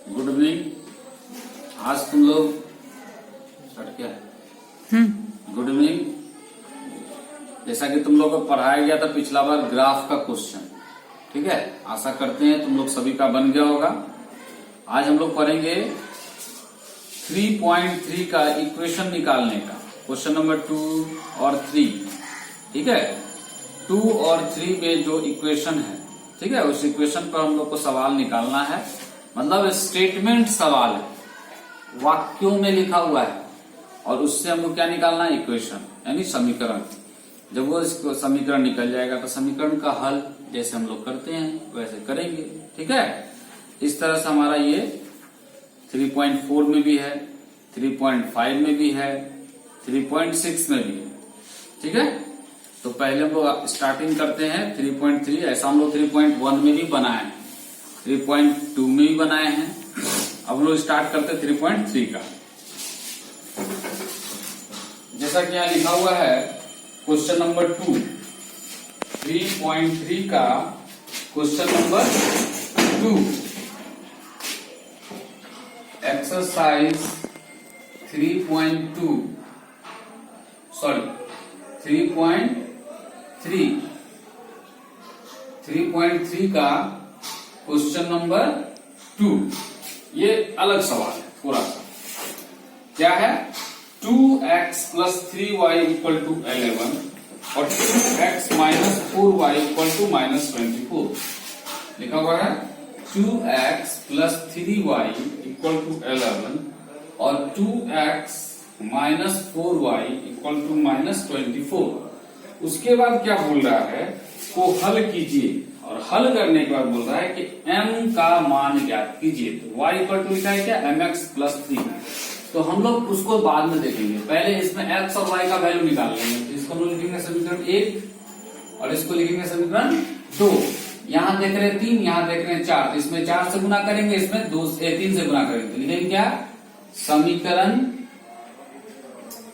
Good evening. आज तुम लोग स्टार्ट किया है। Good evening. जैसा कि तुम लोग को पढ़ाया गया था पिछला बार ग्राफ का क्वेश्चन, ठीक है। आशा करते हैं तुम लोग सभी का बन गया होगा। आज हम लोग पढ़ेंगे 3.3 का इक्वेशन निकालने का, क्वेश्चन नंबर 2 और 3, ठीक है। 2 और 3 में जो इक्वेशन है, ठीक है, उस इक्वेशन पर हम लोग को सवाल निकालना है। मतलब स्टेटमेंट सवाल है, वाक्यों में लिखा हुआ है, और उससे हमको क्या निकालना है, इक्वेशन यानी समीकरण। जब वो इसको समीकरण निकल जाएगा तो समीकरण का हल जैसे हम लोग करते हैं वैसे करेंगे, ठीक है। इस तरह से हमारा ये 3.4 में भी है, 3.5 में भी है, 3.6 में भी है, ठीक है। तो पहले हम लोग स्टार्टिंग करते हैं 3.3। ऐसा हम लोग 3.1 में भी बनाए हैं, 3.2 में भी बनाए हैं। अब हम लोग स्टार्ट करते हैं 3.3 का। जैसा कि यहाँ लिखा हुआ है क्वेश्चन नंबर 2, 3.3 का क्वेश्चन नंबर 2, एक्सरसाइज 3.2 सॉरी 3.3 का क्वेश्चन नंबर 2। ये अलग सवाल है पूरा सा। क्या है, 2x + 3y = 11 और 2x - 4y = -24 लिखा हुआ है। 2x + 3y = 11 और 2x - 4y = -24। उसके बाद क्या बोल रहा है, को हल कीजिए, और हल करने के बाद बोल रहा है कि m का मान ज्ञात कीजिए। तो y = लिखा है क्या, mx + 3। तो हम लोग उसको बाद में देखेंगे, पहले इसमें x और y का वैल्यू निकाल लेंगे। तो इसको हम लोग लिखेंगे समीकरण 1 और इसको लिखेंगे समीकरण 2। यहाँ देख रहे हैं 3, यहाँ देख रहे हैं 4, तो इसमें 4 से गुना करेंगे, इसमें 3 से गुना करेंगे। तो लिखेंगे क्या, समीकरण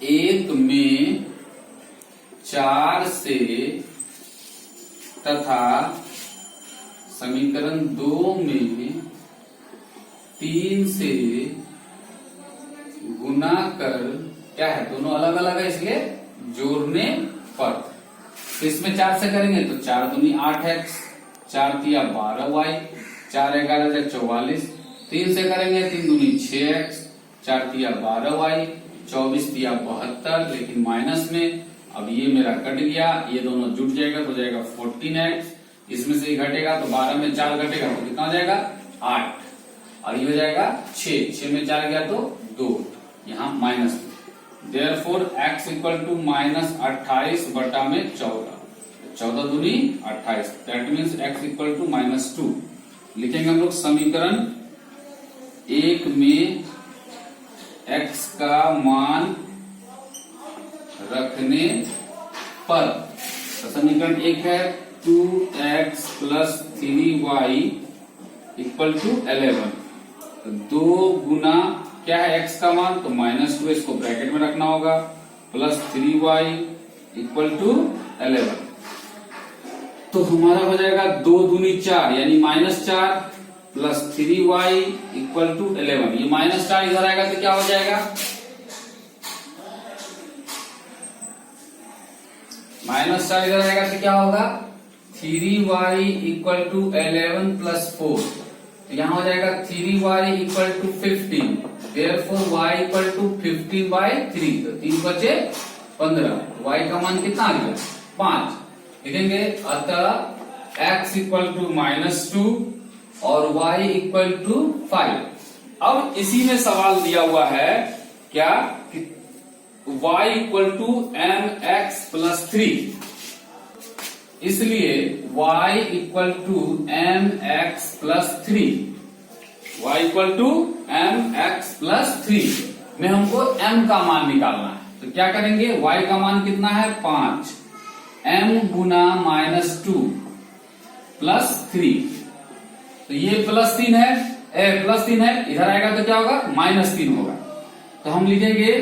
1 में 4 से तथा समीकरण 2 में 3 से गुना कर, क्या है, दोनों अलग अलग है इसलिए जोड़ने पर। तो इसमें 4 से करेंगे तो 4 दूनी 8x, 4 तिया 12y, 4 11 44, 3 से करेंगे 3 दूनी 6x, 4 तिया 12y, 24 तिया 72, लेकिन माइनस में। अब ये मेरा कट गया, ये दोनों जुट जाएगा तो हो जाएगा 14x। इसमें से घटेगा तो 12 में 4 घटेगा तो कितना हो जाएगा, 8, और ये हो जाएगा 6 में 4 गया तो 2, यहाँ माइनस। देयरफॉर x = -28 बटा में 14, 14 दूनी 28, दैट मीन्स x = -2। लिखेंगे हम लोग समीकरण 1 में x का मान रखने पर। तो समीकरण 1 है 2x + 3y = 11। तो 2 गुना क्या है x का मान, तो -2, इसको ब्रैकेट में रखना होगा, + 3y = 11। तो हमारा हो जाएगा 2 दूनी 4 यानी -4 + 3y = 11। ये -4 इधर आएगा तो क्या हो जाएगा, -4 इधर आएगा तो क्या होगा, 3y = 11 + 4। तो यहाँ हो जाएगा 3y = 15। Therefore y = 15/3। तो 3 बचे 15। y का मान कितना आ गया, 5 लिखेंगे। अतः x = -2 और y = 5। अब इसी में सवाल दिया हुआ है क्या, कि y = mx + 3, इसलिए y = mx + 3, y = mx + 3 में हमको m का मान निकालना है। तो क्या करेंगे, y का मान कितना है, 5, m गुना -2 + 3। तो ये +3 है, +3 है, इधर आएगा तो क्या होगा, -3 होगा। तो हम लिखेंगे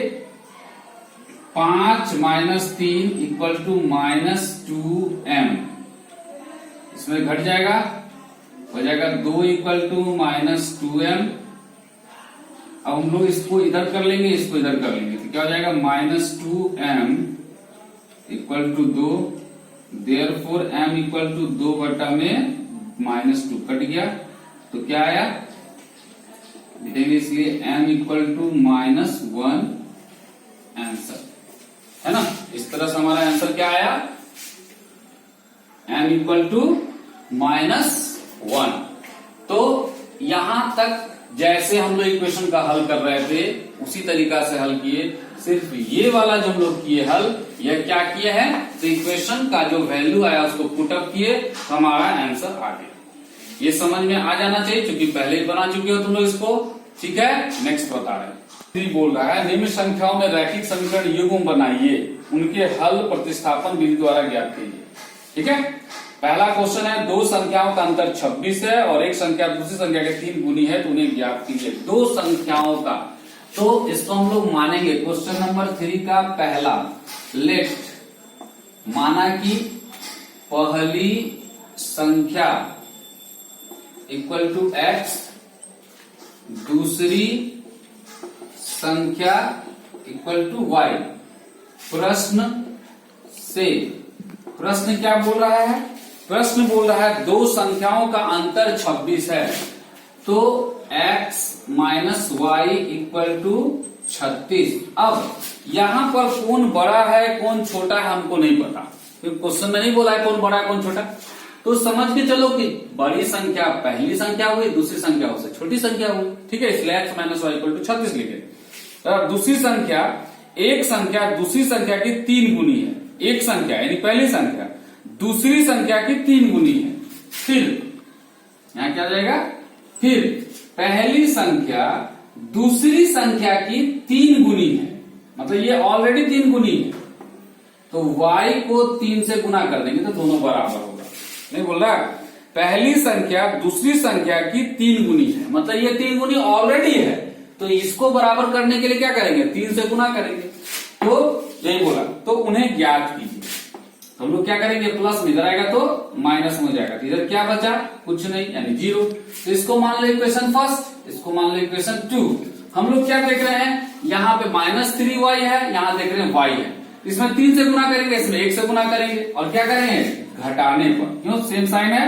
5 - 3 = -2m। इसमें घट जाएगा, हो जाएगा 2 = -2m अब हम लोग इसको इधर कर लेंगे, इसको इधर कर लेंगे, तो क्या हो जाएगा -2m equal to 2, therefore m equal to 2 बटा में -2 कट गया, तो क्या आया लिखेंगे, इसलिए m इक्वल टू -1 आंसर है ना। इस तरह से हमारा आंसर क्या आया, m इक्वल टू -1। तो यहां तक जैसे हम लोग इक्वेशन का हल कर रहे थे उसी तरीका से हल किए, सिर्फ ये वाला जो हम लोग किए हल, यह क्या किए हैं, तो इक्वेशन का जो वैल्यू आया उसको पुटअप किए, तो हमारा आंसर आ गया। ये समझ में आ जाना चाहिए क्योंकि पहले ही बना चुके हो तुम लोग इसको, ठीक है। नेक्स्ट बता रहे हैं, बोल रहा है निम्न संख्याओं में रैखिक समीकरण युग्म बनाइए, उनके हल प्रतिस्थापन विधि द्वारा ज्ञात कीजिए, ठीक है। पहला क्वेश्चन है, दो संख्याओं का अंतर 26 है और एक संख्या दूसरी संख्या के 3 गुनी है, तो उन्हें ज्ञात कीजिए। दो संख्याओं का, तो इसको हम लोग मानेंगे क्वेश्चन नंबर 3 का पहला, लेट माना कि पहली संख्या इक्वल टू x, दूसरी संख्या इक्वल टू y। प्रश्न क्या बोल रहा है, प्रश्न बोल रहा है दो संख्याओं का अंतर 26 है, तो x minus y equal to 36। अब यहां पर कौन बड़ा है कौन छोटा है हमको नहीं पता, क्योंकि क्वेश्चन में नहीं बोला है कौन बड़ा है कौन छोटा, तो समझ के चलो कि बड़ी संख्या पहली संख्या हुई, दूसरी संख्या उससे छोटी संख्या हुई, ठीक है। इसलिए x minus y equal to 36 लिखे। तो दूसरी संख्या, एक संख्या दूसरी संख्या की 3 गुनी है, एक संख्या यानी पहली संख्या दूसरी संख्या की 3 गुनी है। फिर यहां क्या जाएगा, फिर पहली संख्या दूसरी संख्या की 3 गुनी है, मतलब ये ऑलरेडी 3 गुनी है, तो y को 3 से गुना कर देंगे तो दोनों बराबर होगा। नहीं बोल रहा, पहली संख्या दूसरी संख्या की 3 गुनी है, मतलब ये 3 गुनी ऑलरेडी है, तो इसको बराबर करने के लिए क्या करेंगे, 3 से गुना करेंगे, तो यही बोला, तो उन्हें ज्ञात कीजिए। तो हम लोग क्या करेंगे, प्लस में इधर आएगा तो माइनस में हो जाएगा, तो इधर क्या बचा, कुछ नहीं यानी 0। तो इसको मान लो इक्वेशन फर्स्ट, इसको मान लो इक्वेशन 2। हम लोग क्या देख रहे हैं, यहाँ पे -3y है, यहाँ देख रहे हैं y है, इसमें 3 से गुना करेंगे, इसमें 1 से गुना करेंगे, और क्या करेंगे, घटाने पर, क्यों सेम साइन है,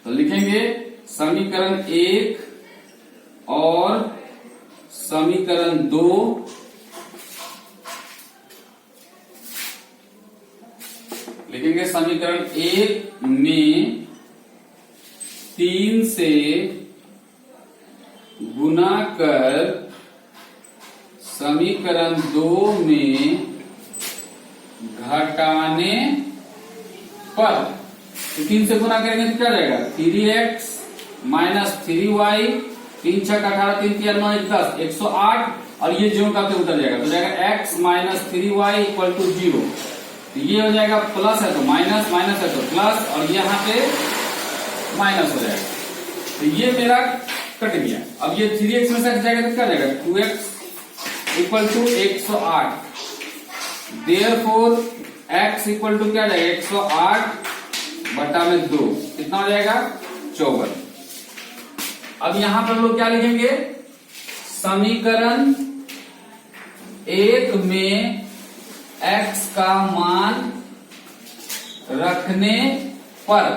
तो लिखेंगे समीकरण 1 और समीकरण 2 लिखेंगे। समीकरण 1 में 3 से गुना कर समीकरण 2 में घटाने पर, तो 3 से गुना करेंगे तो क्या जाएगा, 3x माइनस 3y, 3 6 18, 3 3 9 10, 108, और ये जो का तो उतर जाएगा, तो जाएगा x minus 3y equal to 0। तो ये हो जाएगा प्लस है तो माइनस, माइनस है तो प्लस, और यहाँ पे माइनस हो जाएगा, तो ये मेरा कट गया। अब ये 3x में से हट जाएगा तो क्या जाएगा, 2x equal to 108, therefore x equal to क्या जाएगा, 108 बटा में 2, कितना हो जाएगा, 54। अब यहां पर लोग क्या लिखेंगे, समीकरण 1 में x का मान रखने पर,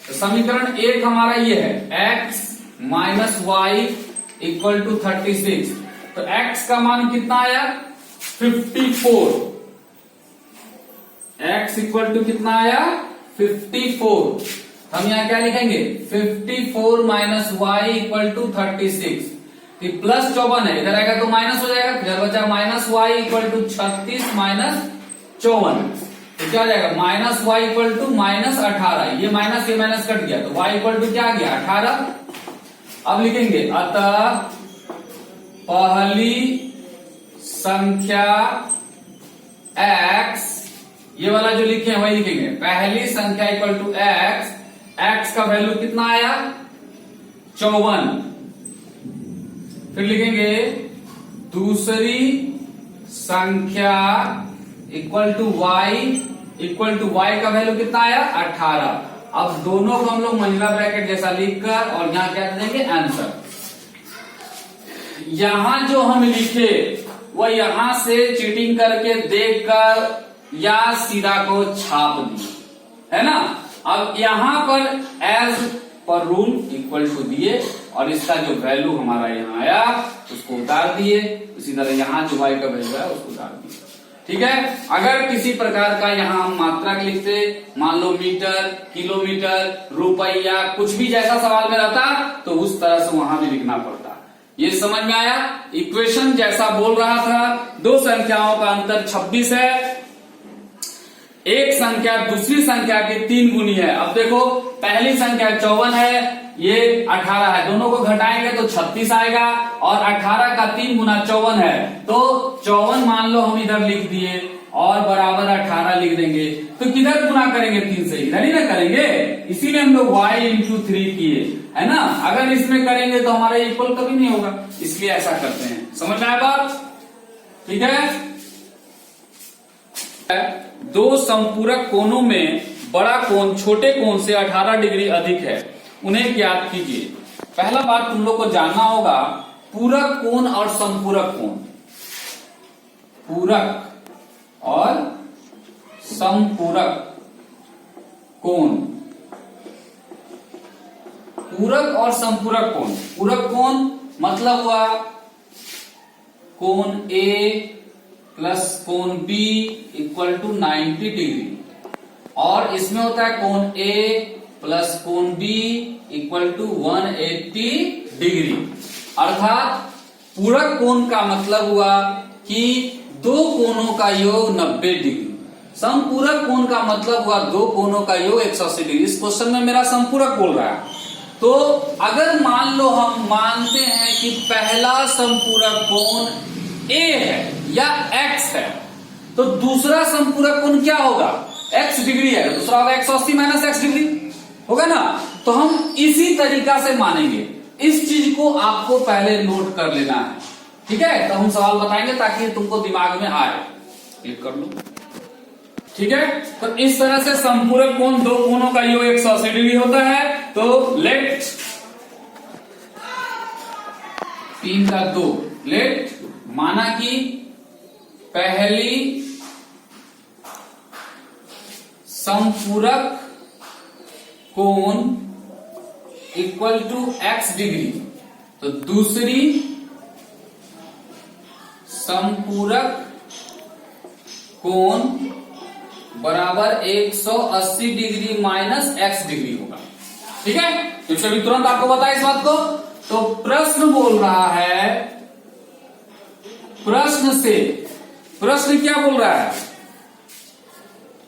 तो समीकरण 1 हमारा ये है x minus y equal to 36, तो x का मान कितना आया, 54, x इक्वल टू कितना आया, 54। हम यहाँ क्या लिखेंगे, 54 minus y equal to 36, plus 54 है, इधर आएगा तो माइनस हो जाएगा, इधर बचा minus y equal to 36 minus 54, तो क्या हो जाएगा, minus y equal to minus 18, ये माइनस कट गया, तो वाई इक्वल टू क्या आ गया, 18। अब लिखेंगे अतः पहली संख्या x, ये वाला जो लिखे हैं वही लिखेंगे, पहली संख्या इक्वल टू x का वैल्यू कितना आया, 54। फिर लिखेंगे दूसरी संख्या इक्वल टू y का वैल्यू कितना आया, 18। अब दोनों को हम लोग महिला ब्रैकेट जैसा लिखकर और यहां क्या दे देंगे, आंसर। यहां जो हम लिखे वो यहां से चीटिंग करके देखकर या सीधा को छाप दिए, है ना। अब यहां पर as per rule equal to दिए और इसका जो वैल्यू हमारा यहाँ आया उसको उतार दिए। इसी तरह यहाँ जो y का वैल्यू है उसको उतार दिए। ठीक है। अगर किसी प्रकार का यहाँ हम मात्रक लिखते, मान लो मीटर, किलोमीटर, रुपया, कुछ भी जैसा सवाल में रहता तो उस तरह से वहां भी लिखना पड़ता। ये समझ में आया। इक्वेशन जैसा बोल रहा था, दो संख्याओं का अंतर 26 है, एक संख्या दूसरी संख्या की 3 गुनी है। अब देखो पहली संख्या 54 है, ये 18 है, दोनों को घटाएंगे तो 36 आएगा और 18 का 3 गुना 54 है, तो 54 मान लो हम इधर लिख दिए और बराबर 18 लिख देंगे। तो किधर गुना करेंगे 3 से, इधर ही ना करेंगे, इसीलिए हम लोग y इंटू 3 किए, है ना। अगर इसमें करेंगे तो हमारा इक्वल कभी नहीं होगा, इसलिए ऐसा करते हैं। समझ में आया बात। ठीक है। दो संपूरक कोणों में बड़ा कोण छोटे कोण से 18 डिग्री अधिक है, उन्हें ज्ञात कीजिए। पहला बात तुम लोग को जानना होगा, पूरक कोण और संपूरक कोण। पूरक और संपूरक कोण। पूरक और संपूरक कोण। पूरक कोण मतलब हुआ कोण ए प्लस कोण बी इक्वल टू 90 डिग्री, और इसमें होता है कोण ए प्लस कोण बी इक्वल टू 180 डिग्री। अर्थात पूरक कोण का मतलब हुआ कि दो कोणों का योग 90 डिग्री। संपूरक कोण का मतलब हुआ दो कोणों का योग 180 डिग्री। इस क्वेश्चन में मेरा संपूरक बोल रहा है। तो अगर मान लो हम मानते हैं कि पहला संपूरक कोण A है या X है, तो दूसरा संपूरक कोण क्या होगा, X डिग्री है, दूसरा होगा 180 माइनस X डिग्री, होगा ना। तो हम इसी तरीका से मानेंगे। इस चीज को आपको पहले नोट कर लेना है। ठीक है। तो हम सवाल बताएंगे ताकि तुमको दिमाग में आए। क्लिक कर लो। ठीक है। तो इस तरह से संपूरक कोण दो कोणों का योग 180 डिग्री होता है। तो लेट 3 का 2, लेट माना कि पहली संपूरक कोण इक्वल टू x डिग्री, तो दूसरी संपूरक कोण बराबर 180 डिग्री माइनस x डिग्री होगा। ठीक है। क्योंकि अभी तुरंत आपको बताया इस बात को। तो प्रश्न बोल रहा है, प्रश्न क्या बोल रहा है।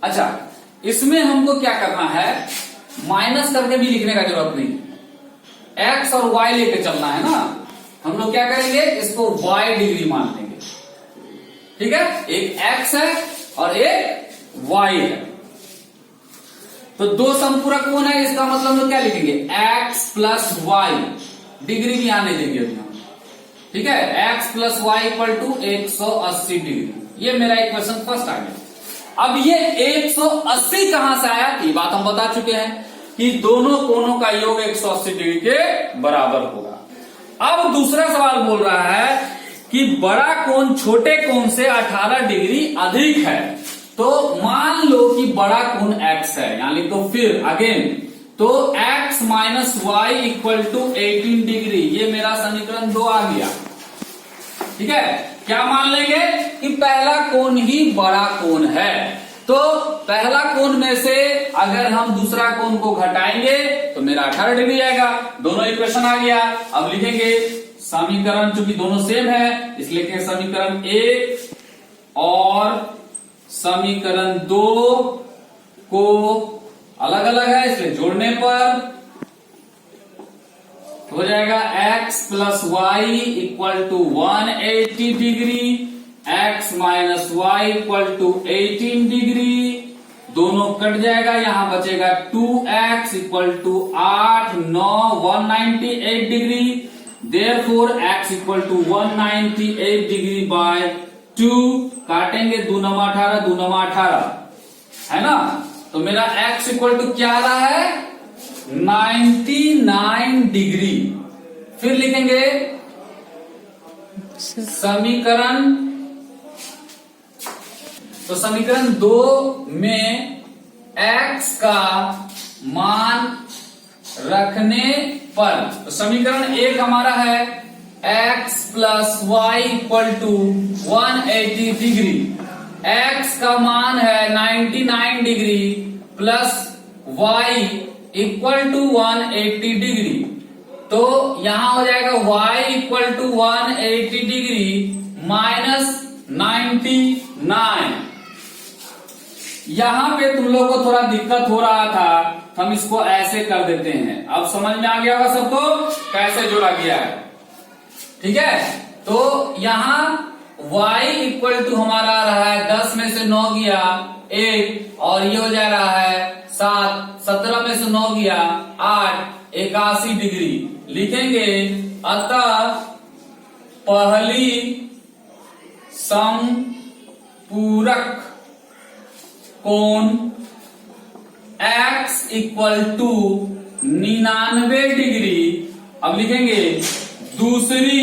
अच्छा, इसमें हमको क्या करना है, माइनस करके भी लिखने का जरूरत नहीं, x और y लेके चलना है ना। हम लोग क्या करेंगे, इसको y डिग्री मान लेंगे। ठीक है। एक x है और एक y है। तो दो संपूरक कोण है, इसका मतलब हम लोग क्या लिखेंगे, x प्लस वाई, डिग्री भी आने देंगे अभी हम। ठीक है। x plus y equal to 180 degree. ये मेरा इक्वेशन फर्स्ट आ गया। अब ये 180 कहां से आया, ये बात हम बता चुके हैं कि दोनों कोणों का योग 180 डिग्री के बराबर होगा। अब दूसरा सवाल बोल रहा है कि बड़ा कोण छोटे कोण से 18 डिग्री अधिक है। तो मान लो कि बड़ा कोण x है, यहां लिखो फिर अगेन, तो x minus y equal to 18 degree. ये मेरा समीकरण 2 आ गया। ठीक है। क्या मान लेंगे कि पहला कोण ही बड़ा कोण है। तो पहला कोण में से अगर हम दूसरा कोण को घटाएंगे तो मेरा 18 डिग्री आएगा। दोनों इक्वेशन आ गया। अब लिखेंगे समीकरण, चूंकि दोनों सेम है इसलिए लिखेंगे समीकरण 1 और समीकरण 2 को अलग अलग है इसलिए जोड़ने पर हो जाएगा x plus y equal to 180 degree, x minus y equal to 18 degree. दोनों कट जाएगा, यहां बचेगा 2x equal to 8 9 198 degree. Therefore x equal to 198 degree by 2। काटेंगे 2 9 18 2 9 18, है ना। तो मेरा x इक्वल टू क्या आ रहा है, 99 डिग्री। फिर लिखेंगे समीकरण तो समीकरण 2 में x का मान रखने पर, तो समीकरण 1 हमारा है x plus y equal to 180 degree, x का मान है 99 degree plus y equal to 180 degree. तो यहां हो जाएगा y equal to 180 degree minus 99। यहां पे तुम लोग को थोड़ा दिक्कत हो रहा था, हम इसको ऐसे कर देते हैं। अब समझ में आ गया होगा सबको कैसे जोड़ा गया है, ठीक है। तो यहां y इक्वल टू हमारा आ रहा है 10 में से 9 गया 1, और ये हो जा रहा है 7, 17 में से 9 गया 8, 81 डिग्री लिखेंगे। अतः पहली समपूरक कोण x इक्वल टू 99 डिग्री। अब लिखेंगे दूसरी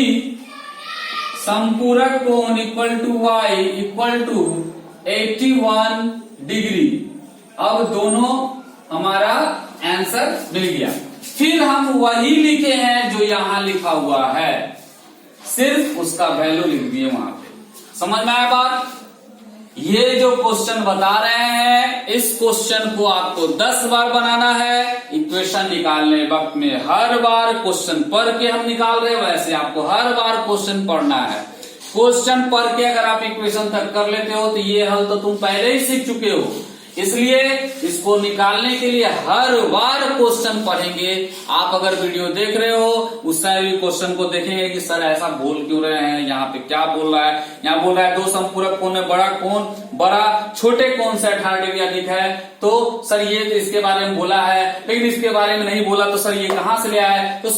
संपूरक कोण equal to y equal to 81 degree. अब दोनों हमारा आंसर मिल गया। फिर हम वही लिखे हैं जो यहां लिखा हुआ है, सिर्फ उसका वैल्यू लिख दिए वहां पे। समझ में आया बात? ये जो क्वेश्चन बता रहे हैं, इस क्वेश्चन को आपको 10 बार बनाना है। इक्वेशन निकालने वक्त में हर बार क्वेश्चन पढ़ के हम निकाल रहे हैं, वैसे आपको हर बार क्वेश्चन पढ़ना है। क्वेश्चन पढ़ के अगर आप इक्वेशन तक कर लेते हो तो ये हल तो तुम पहले ही सीख चुके हो, इसलिए इसको निकालने के लिए हर बार क्वेश्चन पढ़ेंगे। आप अगर वीडियो देख रहे हो उस समय भी क्वेश्चन को देखेंगे कि सर ऐसा बोल क्यों रहे हैं, यहाँ पे क्या बोल रहा है। यहाँ बोल रहा है दो संपूरक कोण में बड़ा छोटे कोण से 18 डिग्री अधिक है, तो सर ये तो इसके बारे में बोला है, लेकिन इसके बारे में नहीं बोला, तो सर ये कहां से ले आया है? तो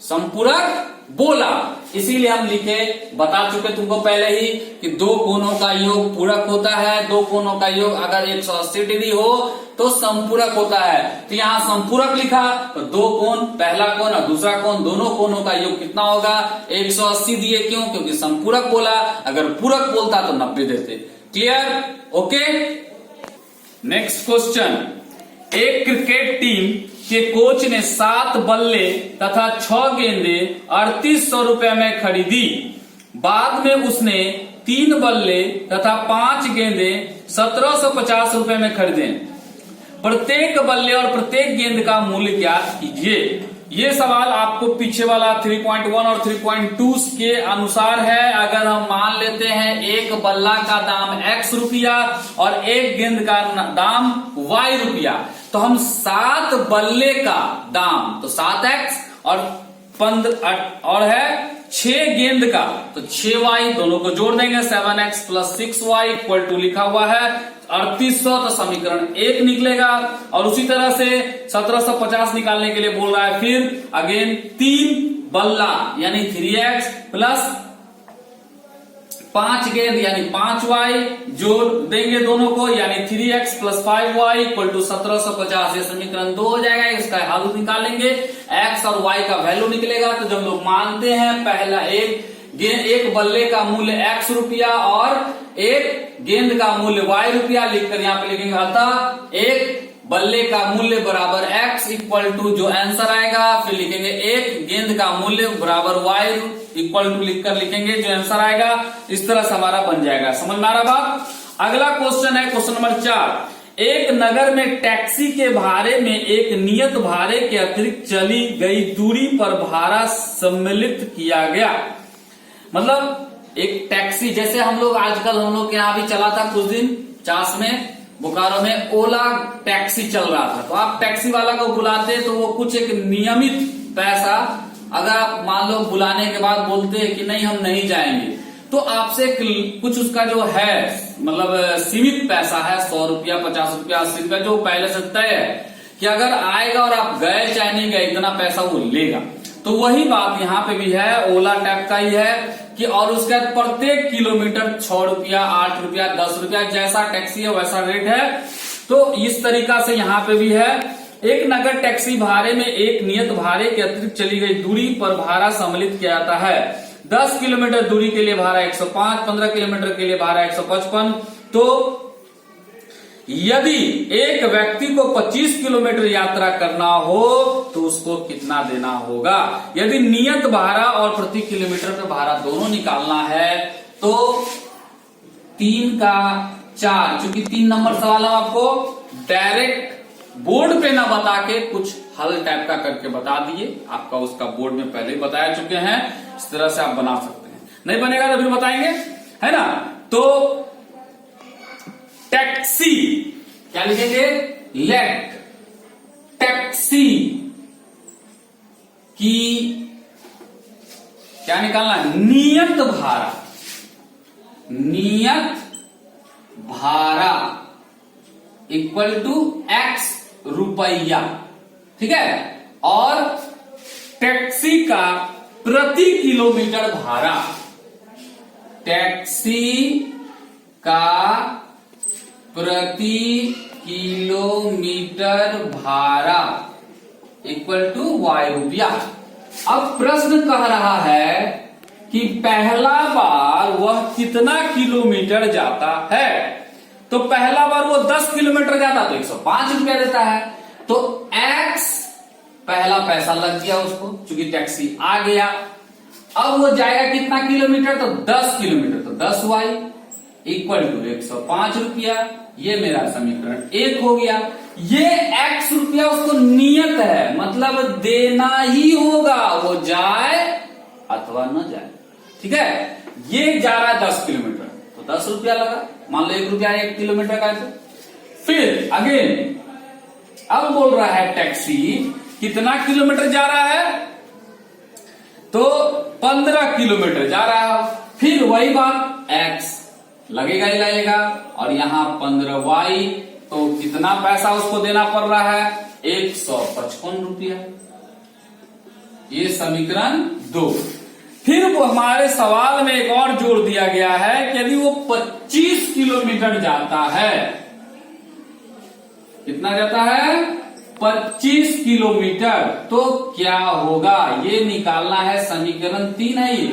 संपूरक बोला, इसीलिए हम लिखे, बता चुके तुमको पहले ही कि दो कोणों का योग पूरक होता है। दो कोणों का योग अगर 180 डिग्री हो तो संपूरक होता है। तो यहाँ संपूरक लिखा तो दो कोण, पहला कोण और दूसरा कोण, दोनों कोणों का योग कितना होगा? 180 दिए। क्यों? क्योंकि संपूरक बोला, अगर पूरक बोलता तो 90 देते। क्लियर? ओके। नेक्स्ट क्वेश्चन, एक क्रिकेट टीम के कोच ने 7 बल्ले तथा 6 गेंदे 3800 रुपए में खरीदी। बाद में उसने 3 बल्ले तथा 5 गेंदे 1750 रुपए में खरीदे। प्रत्येक बल्ले और प्रत्येक गेंद का मूल्य ज्ञात कीजिए। ये सवाल आपको पीछे वाला 3.1 और 3.2 के अनुसार है। अगर हम मान लेते हैं एक बल्ला का दाम x रुपया और एक गेंद का दाम y रुपया, तो हम 7 बल्ले का दाम तो 7x और 6 गेंद का तो 6y, दोनों को जोड़ देंगे 7x plus 6y equal to लिखा हुआ है 3800, तो समीकरण 1 निकलेगा। और उसी तरह से 1750 निकालने के लिए बोल रहा है, फिर अगेन 3 बल्ला यानी 3x प्लस 5 गेंद यानी 5y जोड़ देंगे दोनों को, यानी 3x plus 5y equal to 1750। ये समीकरण 2 हो जाएगा। इसका हल निकालेंगे, x और y का वैल्यू निकलेगा। तो जब लोग मानते हैं पहला एक बल्ले का मूल्य x रुपया और एक गेंद का मूल्य y रुपया लिखकर यहाँ पे लिखेंगे, अतः एक बल्ले का मूल्य बराबर x इक्वल टू जो आंसर आएगा, फिर लिखेंगे एक गेंद का मूल्य बराबर y इक्वल टू लिखकर लिखेंगे जो आंसर आएगा। इस तरह से हमारा बन जाएगा। समझ में आ रहा बात? अगला क्वेश्चन है क्वेश्चन नंबर 4। एक नगर में टैक्सी के भाड़े में एक नियत भाड़े के अतिरिक्त चली गई दूरी पर भाड़ा सम्मिलित किया गया। मतलब एक टैक्सी, जैसे हम लोग आजकल हम लोग के यहाँ भी चला था कुछ दिन, चास में बोकारो में ओला टैक्सी चल रहा था। तो आप टैक्सी वाला को बुलाते तो वो कुछ एक नियमित पैसा, अगर आप मान लो बुलाने के बाद बोलते हैं कि नहीं हम नहीं जाएंगे, तो आपसे कुछ उसका जो है मतलब सीमित पैसा है, 100 रुपया 50 रुपया 80 रुपया जो पहले से तय है कि अगर आएगा और आप गए चाहे नहीं गए इतना पैसा वो लेगा। तो वही बात यहाँ पे भी है, ओला टाइप का ही है कि और उसके प्रत्येक किलोमीटर 6 रुपया 8 रुपया 10 रुपया जैसा टैक्सी है वैसा रेट है। तो इस तरीका से यहाँ पे भी है। एक नगद टैक्सी भाड़े में एक नियत भाड़े के अतिरिक्त चली गई दूरी पर भाड़ा सम्मिलित किया जाता है। 10 किलोमीटर दूरी के लिए भाड़ा 105, 15 किलोमीटर के लिए भाड़ा 155। तो यदि एक व्यक्ति को 25 किलोमीटर यात्रा करना हो तो उसको कितना देना होगा? यदि नियत भाड़ा और प्रति किलोमीटर का भाड़ा दोनों निकालना है तो 3 का 4, चूंकि 3 नंबर सवाल हम आपको डायरेक्ट बोर्ड पे ना बता के कुछ हल टाइप का करके बता दिए, आपका उसका बोर्ड में पहले ही बताया चुके हैं, इस तरह से आप बना सकते हैं। नहीं बनेगा तो फिर बताएंगे, है ना। तो टैक्सी क्या लिखेंगे? लेट टैक्सी की क्या निकालना है? नियत भाड़ा, नियत भाड़ा इक्वल टू x रुपया, ठीक है। और टैक्सी का प्रति किलोमीटर भाड़ा, टैक्सी का प्रति किलोमीटर भाड़ा इक्वल टू y रुपया। अब प्रश्न कह रहा है कि पहला बार वह कितना किलोमीटर जाता है। तो पहला बार वो 10 किलोमीटर जाता तो 105 रुपया देता है। तो x पहला पैसा लग गया उसको, चूंकि टैक्सी आ गया। अब वो जाएगा कितना किलोमीटर? तो 10 किलोमीटर, तो 10y इक्वल टू 105 रुपया। ये मेरा समीकरण 1 हो गया। ये x रुपया उसको नियत है, मतलब देना ही होगा, वो जाए अथवा न जाए, ठीक है। ये जा रहा है 10 किलोमीटर तो 10 रुपया लगा, मान लो 1 रुपया 1 किलोमीटर का है। तो फिर अगेन अब बोल रहा है टैक्सी कितना किलोमीटर जा रहा है? तो 15 किलोमीटर जा रहा है। फिर वही बात, x लगेगा ही लगेगा, और यहां 15y, तो कितना पैसा उसको देना पड़ रहा है? 155 रुपया। ये समीकरण 2। फिर वो हमारे सवाल में एक और जोड़ दिया गया है कि यदि वो 25 किलोमीटर जाता है, कितना जाता है? 25 किलोमीटर, तो क्या होगा? ये निकालना है, समीकरण 3 है ये,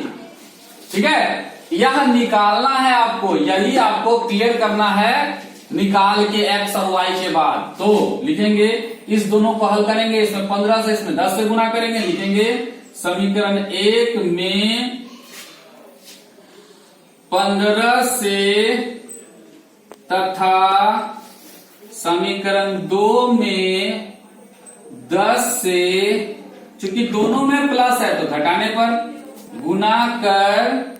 ठीक है। यह निकालना है आपको, यही आपको क्लियर करना है निकाल के x और y के बाद। तो लिखेंगे, इस दोनों को हल करेंगे, इसमें 15 से इसमें 10 से गुना करेंगे, लिखेंगे समीकरण 1 में 15 से तथा समीकरण 2 में 10 से, चूंकि दोनों में प्लस है तो घटाने पर, गुना कर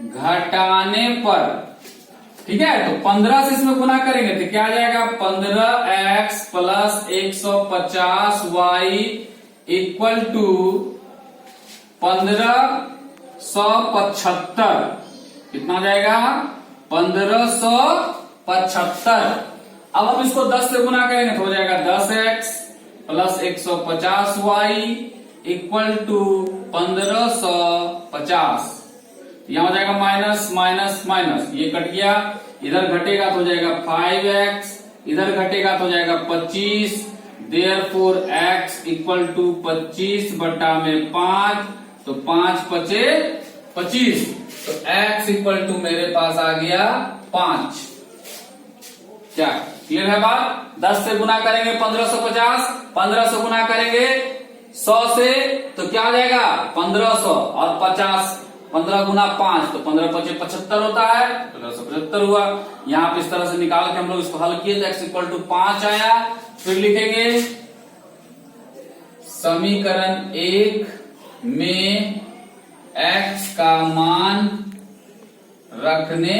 घटाने पर, ठीक है। तो 15 से इसमें गुना करेंगे तो क्या आ जाएगा? 15x plus 150y equal to 1575। कितना जाएगा? 1575। अब हम इसको 10 से गुना करेंगे तो हो जाएगा 10x plus 150y equal to 1550। यहां हो जाएगा माइनस माइनस माइनस, ये कट गया, इधर घटेगा तो हो जाएगा 5x, इधर घटेगा तो हो जाएगा 25। देयरफॉर x इक्वल टू 25 बटा में 5, तो 5 पचे 25, तो x इक्वल टू मेरे पास आ गया 5। क्या क्लियर है बात? 10 से गुना करेंगे 1550, 15 से गुना करेंगे 100 से, तो क्या आ जाएगा? 1500, और 50, 15 गुना 5, तो 15 पचे 75 होता है, 1575 हुआ। यहां पे इस तरह से निकाल के हम लोग इसको हल किए तो x इक्वल टू 5 आया। फिर लिखेंगे समीकरण 1 में x का मान रखने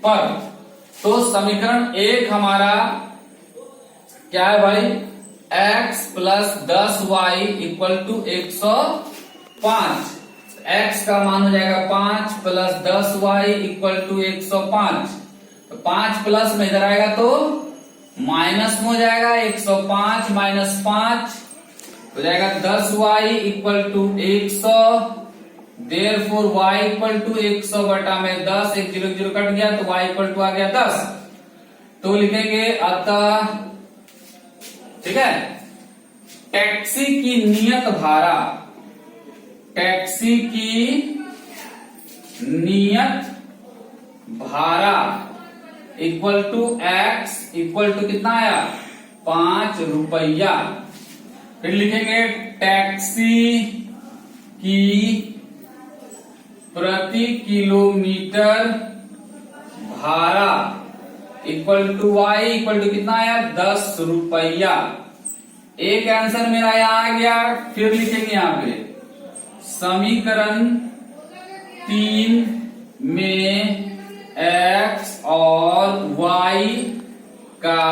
पर, तो समीकरण 1 हमारा क्या है भाई? x plus 10y equal to 105। x का मान हो जाएगा 5 प्लस 10y इक्वल टू 105। तो 5 प्लस में इधर आएगा तो माइनस में हो जाएगा, 105 माइनस 5 हो जाएगा 10y equal to 100। Therefore y equal to 100 बटा में 10, एक 0 0 कट गया तो y इक्वल टू आ गया 10। तो लिखेंगे अतः ठीक है। टैक्सी की नियत भाड़ा, टैक्सी की नियत भाड़ा equal to x equal to कितना आया 5 रुपया। फिर लिखेंगे टैक्सी की प्रति किलोमीटर भाड़ा equal to y equal to कितना आया 10 रुपया। एक आंसर मेरा यहां आ गया। फिर लिखेंगे यहां पे समीकरण 3 में x और y का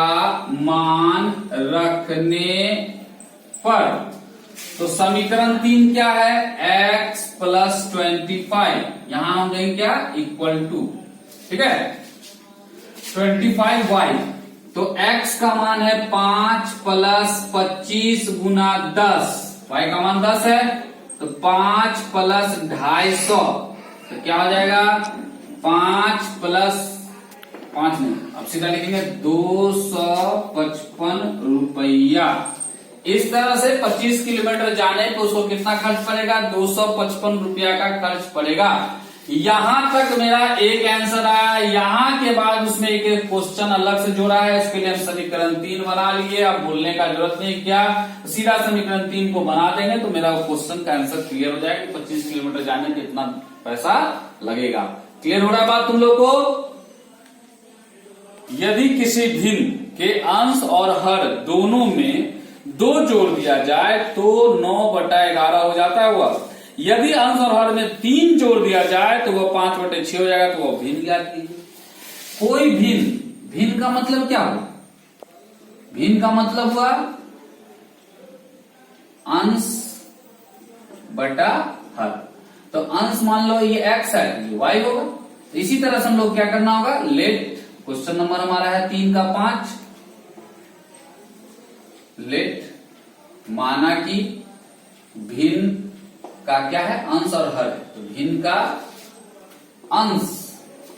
मान रखने पर, तो समीकरण 3 क्या है x प्लस 25, यहां हम देंगे क्या इक्वल टू, ठीक है 25y। तो x का मान है 5 प्लस 25 गुना 10, y का मान 10 है तो 5 प्लस 250, तो क्या हो जाएगा 5 प्लस 5 नहीं, अब सीधा लिखेंगे 255 रुपया। इस तरह से 25 किलोमीटर जाने पे उसको कितना खर्च पड़ेगा 255 रुपया का खर्च पड़ेगा। यहां तक मेरा एक आंसर आया। यहां के बाद उसमें एक क्वेश्चन अलग से जोड़ा है, इसके लिए हम समीकरण 3 बना लिए। अब बोलने का जरूरत नहीं, क्या सीधा समीकरण 3 को बना देंगे तो मेरा क्वेश्चन का आंसर क्लियर हो जाएगा कि 25 किलोमीटर जाने में कितना पैसा लगेगा। क्लियर हो रहा है बात तुम लोग को? यदि किसी भिन्न के अंश और हर दोनों में 2 जोड़ दिया जाए तो 9/11 हो जाता है वह। यदि अंश और हर में 3 जोड़ दिया जाए तो वह 5/6 हो जाएगा, तो वह भिन्न ज्ञात कीजिए। कोई भिन्न, भिन्न का मतलब क्या हुआ? भिन्न का मतलब हुआ अंश बटा हर। तो अंश मान लो ये x है, ये y होगा। इसी तरह से हम लोग क्या करना होगा, लेट क्वेश्चन नंबर हमारा है 3 का 5, लेट माना कि भिन्न का क्या है अंश और हर है, तो भिन्न का अंश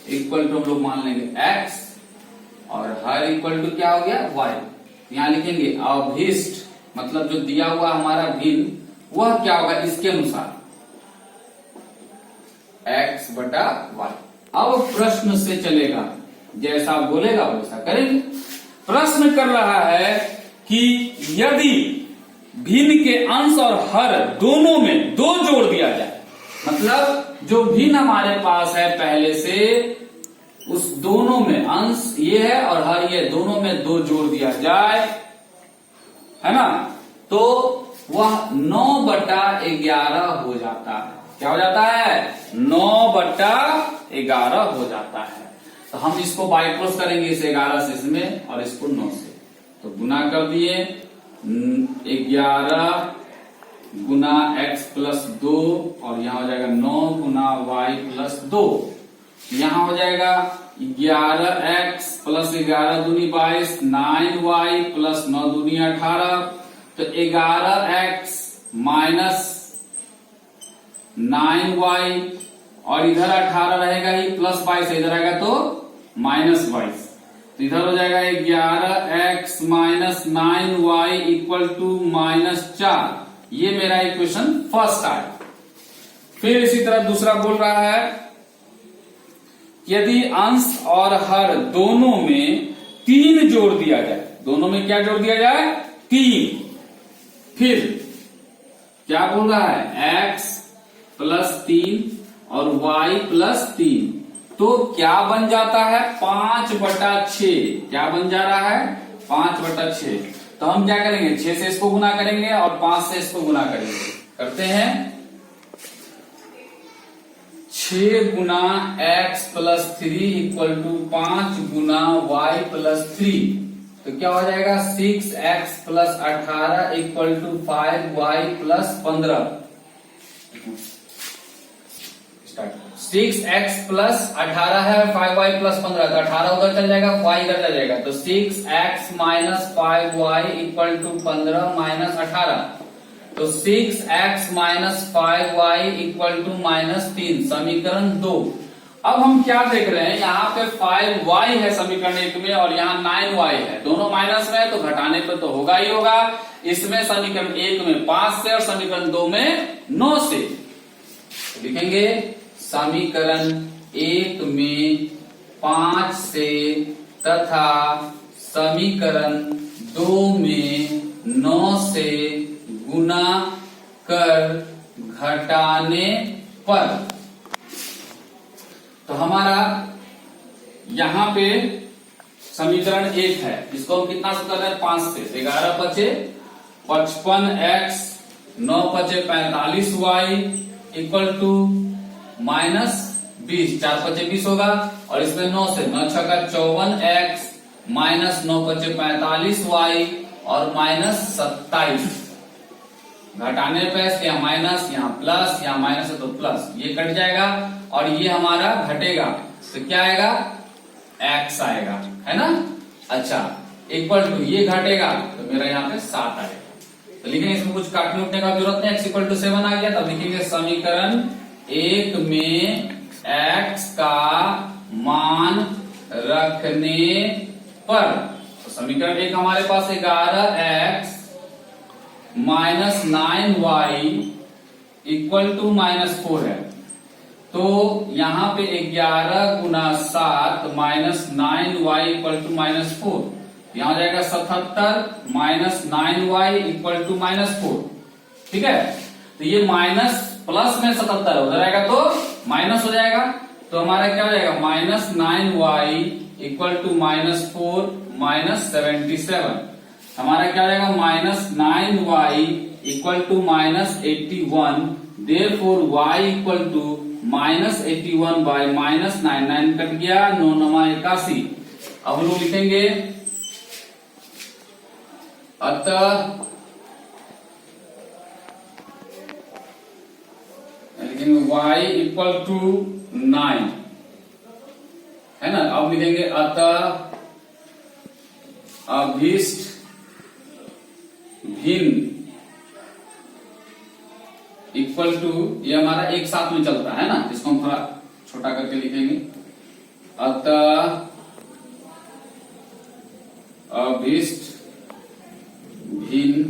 इक्वल टू हम लोग मान लेंगे x और हर इक्वल टू क्या हो गया y। यहां लिखेंगे अवशिष्ट, मतलब जो दिया हुआ हमारा भिन्न वह क्या होगा इसके अनुसार x बटा y। अब प्रश्न से चलेगा, जैसा बोलेगा वैसा करेंगे। प्रश्न कर रहा है कि यदि भिन्न के अंश और हर दोनों में 2 जोड़ दिया जाए, मतलब जो भिन्न हमारे पास है पहले से उस दोनों में अंश ये है और हर ये दोनों में 2 जोड़ दिया जाए, है ना, तो वह 9/11 हो जाता है। क्या हो जाता है 9/11 हो जाता है। तो हम इसको बाय क्रॉस करेंगे, इस 11 से इसमें और इसको 9 से, तो गुना कर दिए 11 गुना x प्लस 2 और यहां हो जाएगा 9 गुना y प्लस 2। यहां हो जाएगा 11x प्लस 11 दूनी 22, 9y प्लस 9 दूनी 18, तो 11x माइनस 9y और इधर 18 रहेगा ही, प्लस 22 इधर आएगा तो माइनस 22, तो इधर हो जाएगा 11x minus 9y equal to -4। ये मेरा इक्वेशन फर्स्ट आया। फिर इसी तरह दूसरा बोल रहा है यदि अंश और हर दोनों में 3 जोड़ दिया जाए, दोनों में क्या जोड़ दिया जाए 3, फिर क्या बोल रहा है x प्लस 3 और y प्लस 3, तो क्या बन जाता है 5/6। क्या बन जा रहा है 5/6। तो हम क्या करेंगे 6 से इसको गुना करेंगे और 5 से इसको गुना करेंगे। करते हैं 6 गुना x प्लस 3 इक्वल टू 5 गुना y प्लस 3, तो क्या हो जाएगा 6x plus 18 equal to 5y plus 15। 6x plus 18 है 5y प्लस 15, तो 18 उधर चल जाएगा y इधर चल जाएगा, तो 6x minus 5y equal to 15 minus 18, तो 6x minus 5y equal to -3, समीकरण 2। अब हम क्या देख रहे हैं, यहाँ पे 5y है समीकरण 1 में और यहाँ 9y है, दोनों माइनस में है तो घटाने पे तो होगा ही होगा। इसमें समीकरण 1 में 5 से और समीकरण 2 में 9 से। लिखेंगे समीकरण 1 में 5 से तथा समीकरण 2 में 9 से गुना कर घटाने पर। तो हमारा यहां पे समीकरण 1 है, इसको हम कितना से कर रहे हैं 5 से। 11 पचे 55x, 9 पचे 45y इक्वल टू -20, 4 पचे 20 होगा और इसमें 9 से 9 छक्का 54x माइनस 9 पचे 45y और -27। घटाने पे यहाँ माइनस, यहाँ प्लस, यहाँ माइनस है तो प्लस, ये कट जाएगा और ये हमारा घटेगा तो क्या आएगा x आएगा, है ना। अच्छा इक्वल टू ये घटेगा तो मेरा यहाँ पे 7 आएगा। तो लिखेंगे इसमें कुछ काटने उठने का जरूरत नहीं, x इक्वल टू 7 आ गया। तब लिखेंगे समीकरण 1 में x का मान रखने पर। तो समीकरण 1 हमारे पास 11x minus 9y equal to -4 है। तो यहां पे 11 गुना 7 माइनस 9y इक्वल टू -4, यहां हो जाएगा 77 माइनस 9y इक्वल टू -4। ठीक है, तो ये माइनस प्लस में 77 हो जाएगा तो माइनस हो जाएगा। तो हमारा क्या हो जाएगा -9y इक्वल टू -4 माइनस 77। हमारा क्या हो जाएगा -9y equal to -81। Therefore y equal to -81 by -9, 9 कट गया, 9 9 81। अब हम लोग लिखेंगे अतः लिखेंगे y इक्वल टू 9, है ना। अब लिखेंगे अतः अभीष्ट भिन्न इक्वल टू, ये हमारा एक साथ में चलता है ना, इसको हम थोड़ा छोटा करके लिखेंगे। अतः अभीष्ट भिन्न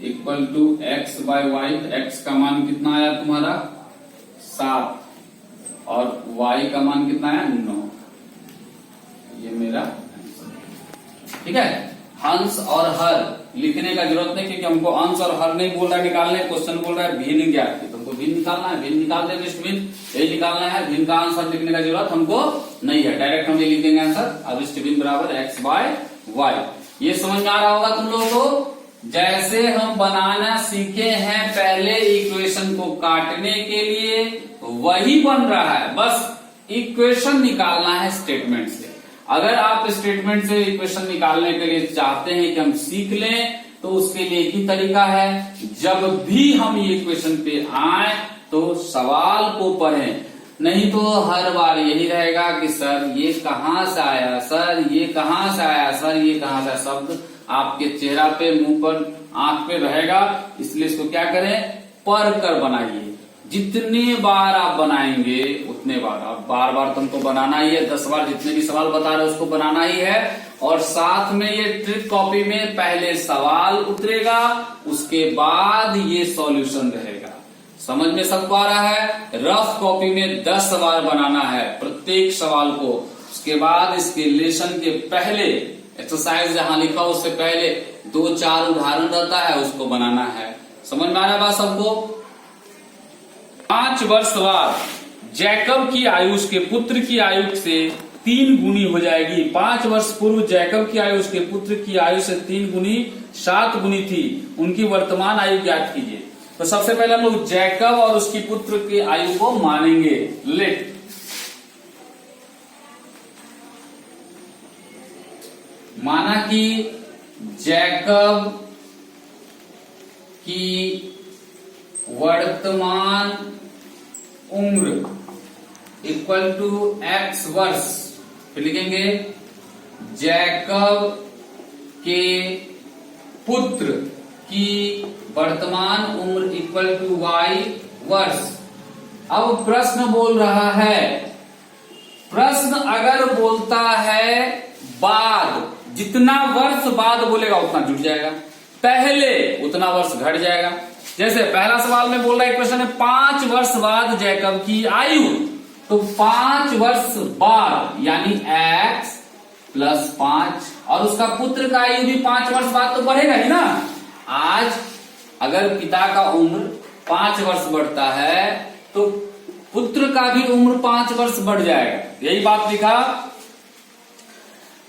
equal to x by y. x का मान कितना आया तुम्हारा 7 और y का मान कितना आया 9। ये मेरा ठीक है। हंस और हर लिखने का जरूरत नहीं, क्योंकि हमको अंश और हर नहीं बोल रहा है निकालने, क्वेश्चन बोल रहा है भिन्न ज्ञात। तुमको भिन्न निकालना है, भिन्न निकाल देंगे, भिन्न यही निकालना है। भिन्न का आंसर लिखने का जरूरत हमको नहीं है, डायरेक्ट हम ये लिख देंगे आंसर अभिष्ट भिन्न बराबर x बाय वाई। ये समझ में आ रहा होगा तुम लोगों को। जैसे हम बनाना सीखे हैं पहले इक्वेशन को काटने के लिए, वही बन रहा है, बस इक्वेशन निकालना है स्टेटमेंट से। अगर आप स्टेटमेंट से इक्वेशन निकालने के लिए चाहते हैं कि हम सीख लें, तो उसके लिए एक ही तरीका है, जब भी हम ये इक्वेशन पे आए तो सवाल को पढ़ें। नहीं तो हर बार यही रहेगा कि सर ये कहां से आया, सर ये कहां से आया, सर ये कहां से आया, शब्द आपके चेहरा पे, मुंह पर, आंख पे रहेगा। इसलिए इसको क्या करें, पढ़ कर बनाइए। जितने बार आप बनाएंगे उतने बार, आप बार बार तुमको बनाना ही है, 10 बार जितने भी सवाल बता रहे हो उसको बनाना ही है। और साथ में ये ट्रिक कॉपी में पहले सवाल उतरेगा, उसके बाद ये सॉल्यूशन रहेगा। समझ में सबको आ रहा है। रफ कॉपी में 10 बार बनाना है प्रत्येक सवाल को, उसके बाद इसके लेसन के पहले एक्सरसाइज जहां लिखा हो उससे पहले 2-4 उदाहरण रहता है, उसको बनाना है। समझ में आ रहा है बात सबको। 5 वर्ष बाद जैकब की आयु उसके पुत्र की आयु से 3 गुनी हो जाएगी। 5 वर्ष पूर्व जैकब की आयु उसके पुत्र की आयु से 3 गुनी 7 गुनी थी। उनकी वर्तमान आयु ज्ञात कीजिए। तो सबसे पहले हम लोग जैकब और उसकी पुत्र की आयु को मानेंगे। लेट माना कि जैकब की वर्तमान उम्र इक्वल टू x वर्ष। फिर लिखेंगे जैकब के पुत्र की वर्तमान उम्र इक्वल टू y वर्ष। अब प्रश्न बोल रहा है प्रश्न अगर बोलता है बाद, जितना वर्ष बाद बोलेगा उतना जुट जाएगा, पहले उतना वर्ष घट जाएगा। जैसे पहला सवाल में बोल रहा है, क्वेश्चन है 5 वर्ष बाद जैकब की आयु, तो 5 वर्ष बाद यानी x प्लस 5, और उसका पुत्र का आयु भी 5 वर्ष बाद तो बढ़ेगा ही ना। आज अगर पिता का उम्र 5 वर्ष बढ़ता है तो पुत्र का भी उम्र 5 वर्ष बढ़ जाएगा, यही बात लिखा।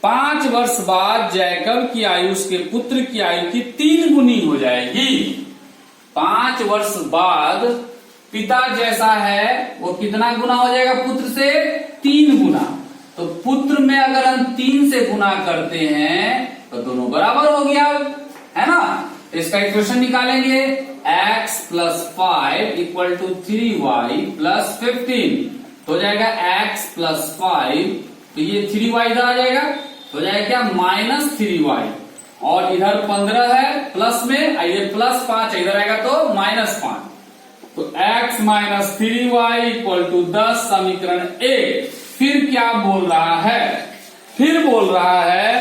5 वर्ष बाद जैकब की आयु उसके पुत्र की आयु की 3 गुनी हो जाएगी। 5 वर्ष बाद पिता जैसा है वो कितना गुना हो जाएगा पुत्र से? 3 गुना। तो पुत्र में अगर हम 3 से गुना करते हैं तो दोनों बराबर हो गया, है ना। तो इसका इक्वेशन निकालेंगे, x plus 5 equal to 3y plus 15, तो हो जाएगा x प्लस 5, तो ये 3y इधर आ जाएगा, तो हो जाएगा क्या माइनस 3y, और इधर 15 है प्लस में, ये प्लस 5 इधर आएगा तो माइनस 5, तो x minus 3y equal to 10, समीकरण 1। फिर क्या बोल रहा है? फिर बोल रहा है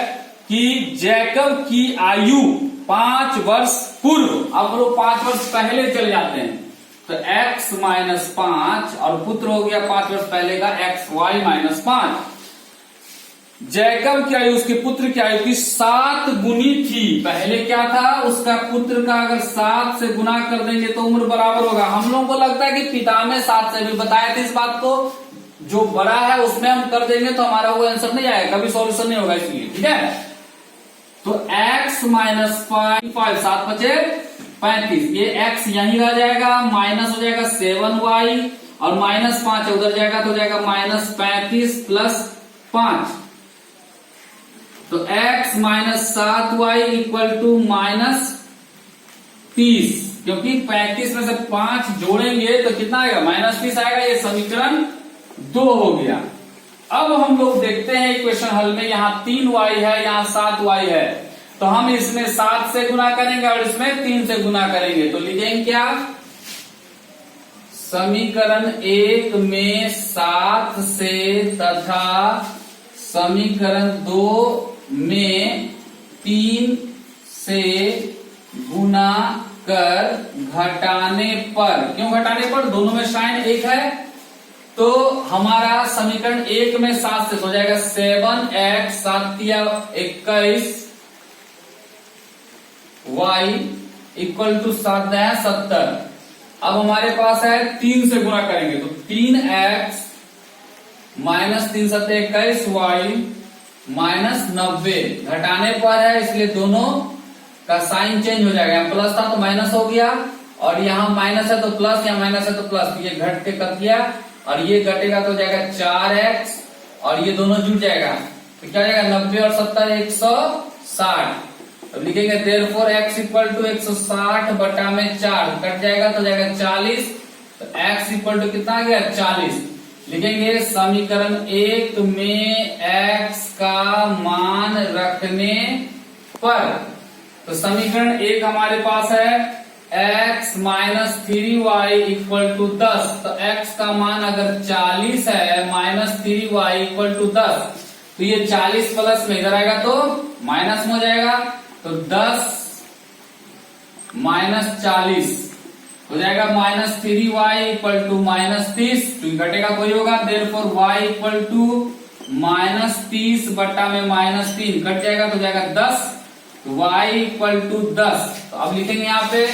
कि जैकब की आयु 5 वर्ष पूर्व, अब लोग 5 वर्ष पहले चले जाते हैं, तो x माइनस 5 और पुत्र हो गया 5 वर्ष पहले का xy माइनस 5। जैकब की आयु उसके पुत्र की आयु की 7 गुनी थी। पहले क्या था? उसका पुत्र का अगर 7 से गुना कर देंगे तो उम्र बराबर होगा। हम लोगों को लगता है कि पिता में 7 से भी बताया था इस बात को, जो बड़ा है उसमें हम कर देंगे तो हमारा वो आंसर नहीं आएगा, कभी सॉल्यूशन नहीं होगा, इसलिए ठीक है। तो x माइनस 5 7 बचे 35, ये x यहीं रह जाएगा, माइनस हो जाएगा 7y, और माइनस 5 उधर जाएगा तो हो जाएगा माइनस 35 प्लस 5, तो x minus 7y equal to minus 30, क्योंकि 35 में से 5 जोड़ेंगे तो कितना आएगा? माइनस 30 आएगा। ये समीकरण 2 हो गया। अब हम लोग देखते हैं इक्वेशन हल में, यहाँ 3y है, यहाँ 7y है, तो हम इसमें 7 से गुना करेंगे और इसमें 3 से गुना करेंगे, तो लिखेंगे क्या? समीकरण 1 में 7 से तथा समीकरण 2 में 3 से गुना कर घटाने पर, क्यों घटाने पर? दोनों में साइन 1 है, तो हमारा समीकरण 1 में 7 से हो जाएगा 7x 7 या 21 y इक्वल टू 7 है 70। अब हमारे पास है 3 से गुणा करेंगे तो 3x माइनस 3 7 21 y माइनस 90, घटाने पर है इसलिए दोनों का साइन चेंज हो जाएगा। प्लस था तो माइनस हो गया, और यहाँ माइनस है तो प्लस, यहाँ माइनस है तो प्लस, ये घट के कट गया, और ये घटेगा तो हो जाएगा 4x, और ये दोनों जुड़ जाएगा तो क्या हो जाएगा 90 और 70 160। अब लिखेंगे देयरफॉर x इक्वल टू 160 बटा में 4 कट जाएगा तो हो जाएगा 40, तो x इक्वल टू कितना आ गया 40। लिखेंगे समीकरण 1 में x का मान रखने पर, तो समीकरण 1 हमारे पास है x minus 3y equal to 10, तो x का मान अगर 40 है माइनस 3y इक्वल टू 10, तो ये 40 प्लस में इधर आएगा तो माइनस में हो जाएगा, तो 10 माइनस 40 हो जाएगा minus 3y equal to minus 30, तो घटेगा कोई होगा, therefore y equal to minus 30 बटा में माइनस 3 कट जाएगा तो हो जाएगा 10, y इक्वल टू 10। तो अब लिखेंगे यहाँ पे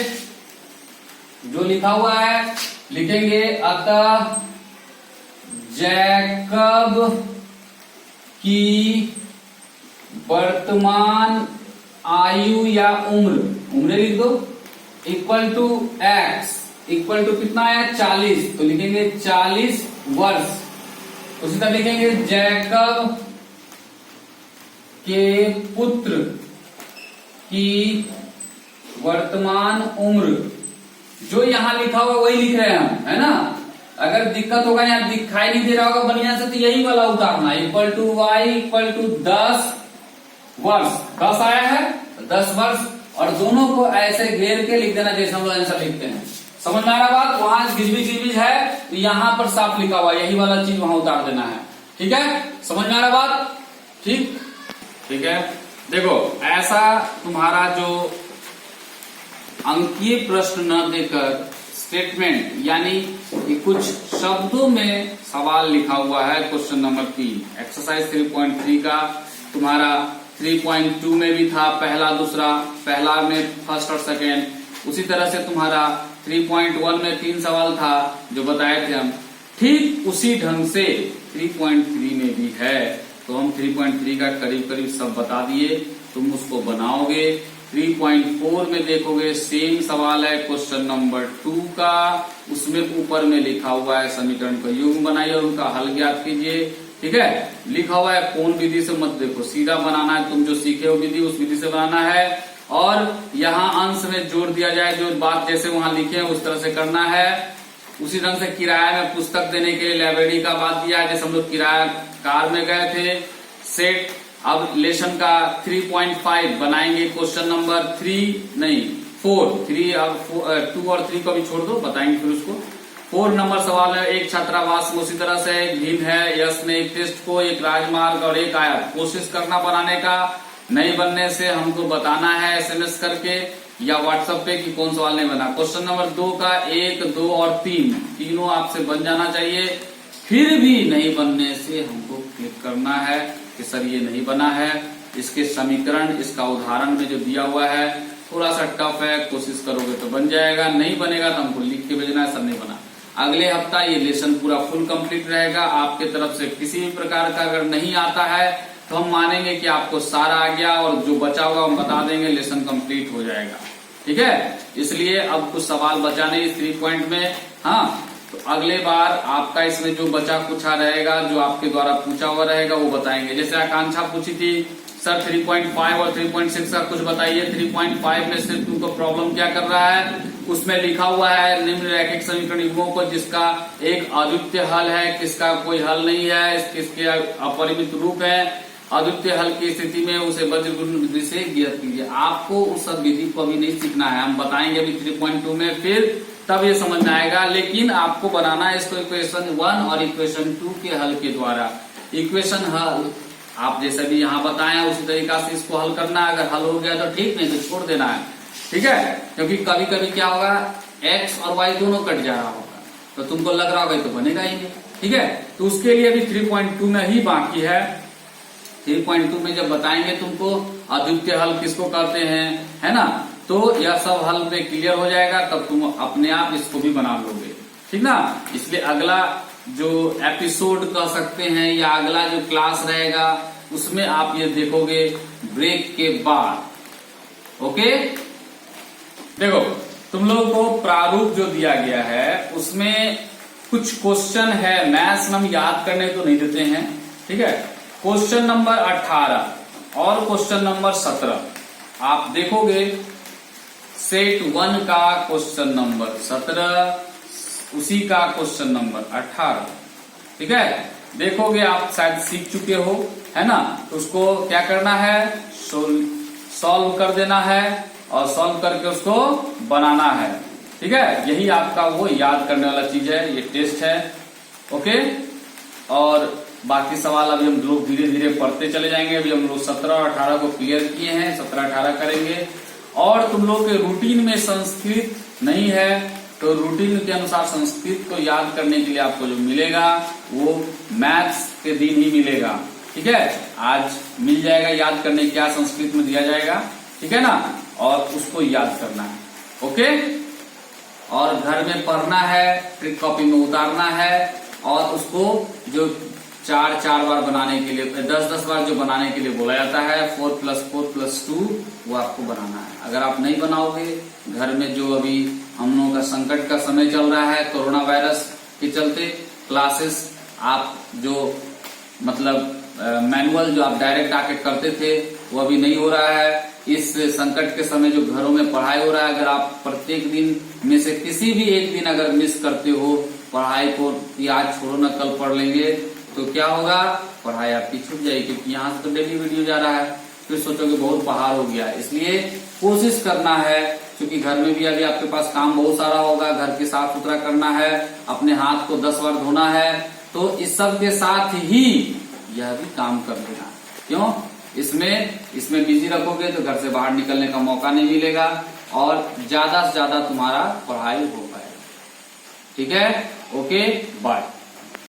जो लिखा हुआ है, लिखेंगे अतः जैकब की वर्तमान आयु या उम्र लिख दो equal to x equal to कितना है 40, तो लिखेंगे 40 वर्ष। उसी तरह लिखेंगे जैकब के पुत्र की वर्तमान उम्र, जो यहां लिखा हुआ वही लिख रहे हैं हम, है ना। अगर दिक्कत होगा यहाँ दिखाई नहीं दे रहा होगा बढ़िया से, तो यही वाला उतारना, equal to y equal to 10 वर्ष, 10 आया है 10 वर्ष, और दोनों को ऐसे घेर के लिख देना जैसे हम लोग आंसर लिखते हैं। समझ में आ रहा बात? वहां गिजबिज है तो यहाँ पर साफ लिखा हुआ, यही वाला चीज वहां उतार देना है। ठीक है, समझ में आ रहा बात? ठीक, ठीक है। देखो ऐसा तुम्हारा जो अंकीय प्रश्न न देकर स्टेटमेंट यानी कि कुछ शब्दों में सवाल लिखा हुआ है क्वेश्चन नंबर 3 एक्सरसाइज 3.3 का तुम्हारा 3.2 में भी था पहला दूसरा, पहला में फर्स्ट और सेकेंड, उसी तरह से तुम्हारा 3.1 में 3 सवाल था जो बताए थे हम, ठीक उसी ढंग से 3.3 में भी है। तो हम 3.3 का करीब करीब सब बता दिए, तुम उसको बनाओगे। 3.4 में देखोगे सेम सवाल है क्वेश्चन नंबर 2 का, उसमें ऊपर में लिखा हुआ है समीकरण का युग्म बनाइए और उनका हल ज्ञात कीजिए। ठीक है, लिखा हुआ है कोण विधि से मत देखो, सीधा बनाना है, तुम जो सीखे हो विधि उस विधि से बनाना है। और यहाँ अंश में जोड़ दिया जाए, जो बात जैसे वहां लिखे हैं उस तरह से करना है। उसी ढंग से किराया में पुस्तक देने के लिए लाइब्रेरी का बात दिया है, जैसे हम लोग किराया कार में गए थे। सेट अब लेसन का 3.5 बनाएंगे क्वेश्चन नंबर 3 अब 2 और 3 को भी छोड़ दो, बताएंगे फिर उसको। 4 नंबर सवाल है, एक छात्रावास में उसी तरह से भिन्न है, यश ने एक टेस्ट को, एक राजमार्ग और एक आयत कोशिश करना बनाने का, नहीं बनने से हमको बताना है एसएमएस करके या व्हाट्सएप पे कि कौन सवाल नहीं बना। क्वेश्चन नंबर 2 का 1, 2 और 3 तीनों आपसे बन जाना चाहिए, फिर भी नहीं बनने से हमको क्लिक करना है कि सर ये नहीं बना है। इसके समीकरण, इसका उदाहरण में जो दिया हुआ है थोड़ा सा टफ है, कोशिश करोगे तो बन जाएगा, नहीं बनेगा तो हमको लिख के भेजना है सर नहीं बना। अगले हफ्ता ये लेसन पूरा फुल कंप्लीट रहेगा। आपके तरफ से किसी भी प्रकार का अगर नहीं आता है तो हम मानेंगे कि आपको सारा आ गया और जो बचा होगा हम बता देंगे, लेसन कंप्लीट हो जाएगा। ठीक है, इसलिए अब कुछ सवाल बचा नहीं 3 पॉइंट में। हाँ, तो अगले बार आपका इसमें जो बचा कुछ रहेगा, जो आपके द्वारा पूछा हुआ रहेगा वो बताएंगे। जैसे आकांक्षा पूछी थी सर 3.5 और 3.6 का कुछ बताइए। 3.5 में से तुमको प्रॉब्लम क्या कर रहा है, उसमें लिखा हुआ है निम्न रैखिक समीकरण युग्मों को जिसका एक अद्वितीय हल है, किसका कोई हल नहीं है, किसके अपरिमित रूप है। अद्वितीय हल की स्थिति में उसे वज्रगुण विधि से ज्ञात कीजिए। आपको उस सब विधि को अभी नहीं सीखना है, हम बताएंगे अभी 3.2 में, फिर तब ये समझ में आएगा। लेकिन आपको बनाना है इसको इक्वेशन 1 और इक्वेशन 2 के हल के द्वारा। इक्वेशन हल आप जैसे भी यहाँ बताए उसी तरीका से इसको हल करना है। अगर हल हो गया तो ठीक, नहीं तो छोड़ देना है। ठीक है, क्योंकि कभी कभी क्या होगा x और y दोनों कट जा रहा होगा तो तुमको लग रहा होगा तो बनेगा ही नहीं। ठीक है, तो उसके लिए अभी 3.2 में ही बाकी है। 3.2 में जब बताएंगे तुमको अद्वितीय हल किसको कहते हैं, है ना, तो यह सब हल पे क्लियर हो जाएगा, तब तुम अपने आप इसको भी बना लोगे। ठीक ना, इसलिए अगला जो एपिसोड कह सकते हैं या अगला जो क्लास रहेगा उसमें आप ये देखोगे ब्रेक के बाद। ओके, देखो तुम लोगों को प्रारूप जो दिया गया है उसमें कुछ क्वेश्चन है, मैथ्स में हम याद करने तो नहीं देते हैं। ठीक है, क्वेश्चन नंबर 18 और क्वेश्चन नंबर 17 आप देखोगे। सेट 1 का क्वेश्चन नंबर 17, उसी का क्वेश्चन नंबर 18। ठीक है, देखोगे आप शायद सीख चुके हो, है ना, तो उसको क्या करना है, सॉल्व कर देना है और सॉल्व करके उसको बनाना है। ठीक है, यही आपका वो याद करने वाला चीज है, ये टेस्ट है। ओके, और बाकी सवाल अभी हम लोग धीरे धीरे पढ़ते चले जाएंगे। अभी हम लोग 17 और 18 को क्लियर किए हैं, 17-18 करेंगे। और तुम लोग के रूटीन में संस्कृत नहीं है तो रूटीन के अनुसार संस्कृत को याद करने के लिए आपको जो मिलेगा वो मैथ्स के दिन ही मिलेगा। ठीक है, आज मिल जाएगा याद करने क्या संस्कृत में दिया जाएगा। ठीक है ना, और उसको याद करना है। ओके, और घर में पढ़ना है, ट्रिक कॉपी में उतारना है और उसको जो 4-4 बार बनाने के लिए 10-10 बार जो बनाने के लिए बोला जाता है 4+4+2 वो आपको बनाना है। अगर आप नहीं बनाओगे, घर में जो अभी हम लोगों का संकट का समय चल रहा है कोरोना वायरस के चलते, क्लासेस आप जो मतलब मैनुअल जो आप डायरेक्ट आके करते थे वो अभी नहीं हो रहा है। इस संकट के समय जो घरों में पढ़ाई हो रहा है, अगर आप प्रत्येक दिन में से किसी भी एक दिन अगर मिस करते हो पढ़ाई को, कि आज छोड़ो ना कल पढ़ लेंगे, तो क्या होगा, पढ़ाई आपकी छूट जाएगी। क्योंकि यहाँ से तो डेली वीडियो जा रहा है, फिर सोचोगे बहुत पहाड़ हो गया। इसलिए कोशिश करना है, क्योंकि घर में भी अभी आपके पास काम बहुत सारा होगा, घर की साफ सुथरा करना है, अपने हाथ को 10 बार धोना है, तो इस सब के साथ ही यह भी काम कर लेना। क्यों? इसमें बिजी रखोगे तो घर से बाहर निकलने का मौका नहीं मिलेगा और ज्यादा से ज्यादा तुम्हारा पढ़ाई हो पाएगा। ठीक है, ओके, बाय।